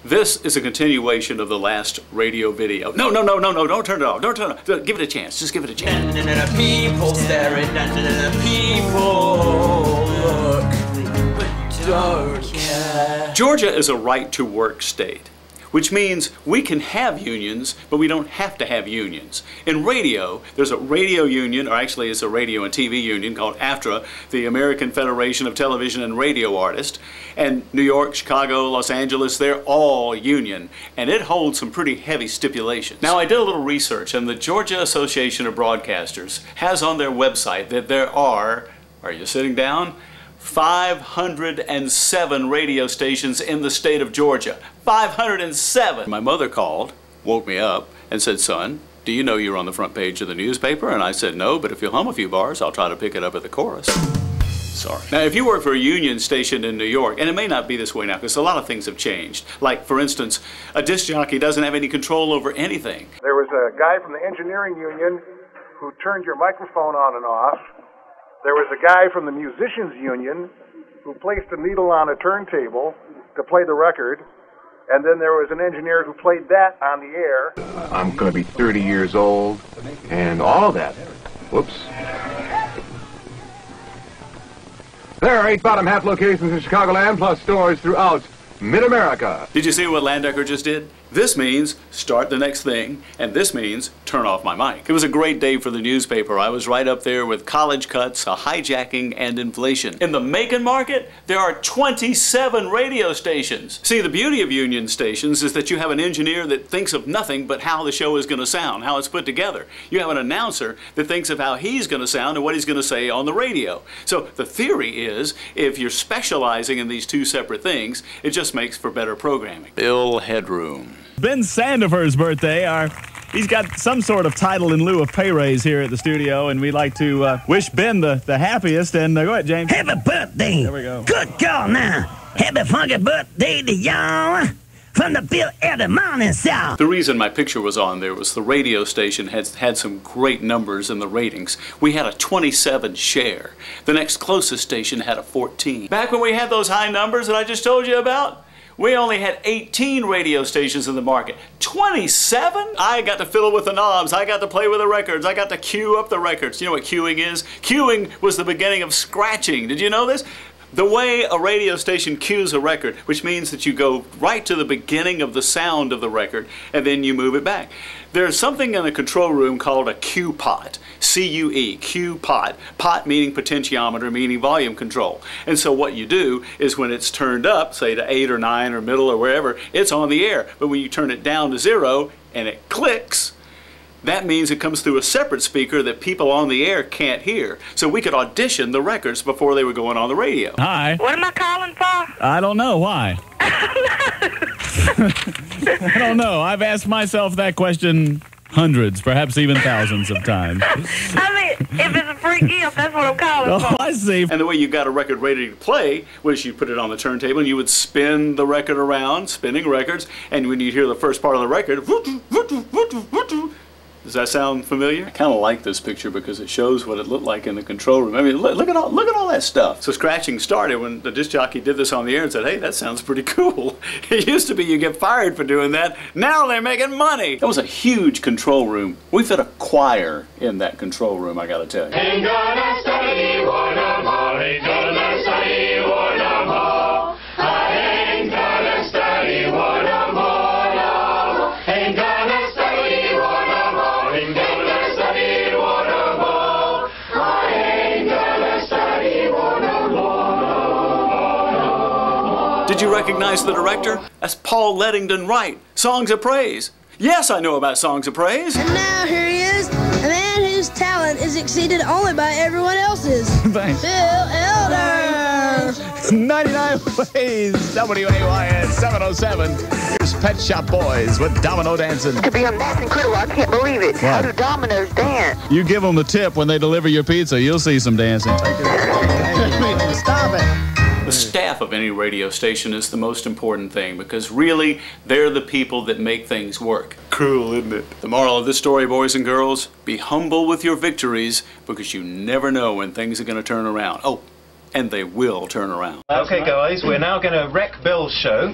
This is a continuation of the last radio video. No, don't turn it off. Don't turn it off. Give it a chance. Just give it a chance. People staring, people look, but don't care. Georgia is a right-to-work state, which means we can have unions, but we don't have to have unions. In radio, there's a radio union, or actually it's a radio and TV union called AFTRA, the American Federation of Television and Radio Artists. And New York, Chicago, Los Angeles, they're all union. And it holds some pretty heavy stipulations. Now, I did a little research, and the Georgia Association of Broadcasters has on their website that there are you sitting down? 507 radio stations in the state of Georgia. 507! My mother called, woke me up, and said, "Son, do you know you're on the front page of the newspaper?" And I said, "No, but if you'll hum a few bars, I'll try to pick it up at the chorus." Sorry. Now, if you work for a union station in New York, and it may not be this way now, because a lot of things have changed. Like, for instance, a disc jockey doesn't have any control over anything. There was a guy from the engineering union who turned your microphone on and off. There was a guy from the musicians union who placed a needle on a turntable to play the record. And then there was an engineer who played that on the air. I'm going to be 30 years old, and all of that. Whoops. There are 8 bottom half locations in Chicagoland, plus stores throughout Mid-America. Did you see what Landecker just did? This means start the next thing, and this means turn off my mic. It was a great day for the newspaper. I was right up there with college cuts, a hijacking, and inflation. In the Macon market, there are 27 radio stations. See, the beauty of union stations is that you have an engineer that thinks of nothing but how the show is going to sound, how it's put together. You have an announcer that thinks of how he's going to sound and what he's going to say on the radio. So the theory is, if you're specializing in these two separate things, it just makes for better programming. Bill Headroom. Ben Sandifer's birthday. He's got some sort of title in lieu of pay raise here at the studio, and we'd like to wish Ben the happiest. And go ahead, James. Happy birthday. There we go. Good call now. Happy funky birthday to y'all from the Bill Eddie Morning South. The reason my picture was on there was the radio station had some great numbers in the ratings. We had a 27 share. The next closest station had a 14. Back when we had those high numbers that I just told you about, we only had 18 radio stations in the market. 27? I got to fiddle with the knobs. I got to play with the records. I got to cue up the records. You know what queuing is? Queuing was the beginning of scratching. Did you know this? The way a radio station cues a record, which means that you go right to the beginning of the sound of the record and then you move it back. There's something in the control room called a cue pot. C-U-E, cue pot. Pot meaning potentiometer, meaning volume control. And so what you do is when it's turned up, say to 8 or 9 or middle or wherever, it's on the air. But when you turn it down to 0 and it clicks, that means it comes through a separate speaker that people on the air can't hear. So we could audition the records before they were going on the radio. Hi. What am I calling for? I don't know. Why? I don't know. I've asked myself that question hundreds, perhaps even thousands of times. I mean, if it's a free gift, that's what I'm calling for. Oh, I see. And the way you got a record ready to play was you put it on the turntable and you would spin the record around, spinning records, and when you hear the first part of the record, does that sound familiar? I kind of like this picture because it shows what it looked like in the control room. I mean, look at all that stuff. So scratching started when the disc jockey did this on the air and said, "Hey, that sounds pretty cool." It used to be you get fired for doing that. Now they're making money. That was a huge control room. We fit a choir in that control room, I gotta tell you. Ain't gonna study war no more. Ain't gonna study war no more. I ain't gonna study war no more. No. Ain't gonna study war no more. Ain't gonna study war no more. I ain't gonna study war no more. Did you recognize the director? That's Paul Leddington Wright. Songs of Praise. Yes, I know about Songs of Praise. And now here he is, a man whose talent is exceeded only by everyone else's. Thanks. Bill Elder. 99 Ways, WAYS 707. Here's Pet Shop Boys with Domino Dancing. To be a mass incredible, I can't believe it. How do dominoes dance? You give them the tip when they deliver your pizza, you'll see some dancing. Stop it. The staff of any radio station is the most important thing because really, they're the people that make things work. Cruel, isn't it? The moral of this story, boys and girls, be humble with your victories because you never know when things are going to turn around. Oh, and they will turn around. Okay, guys, we're now going to wreck Bill's show.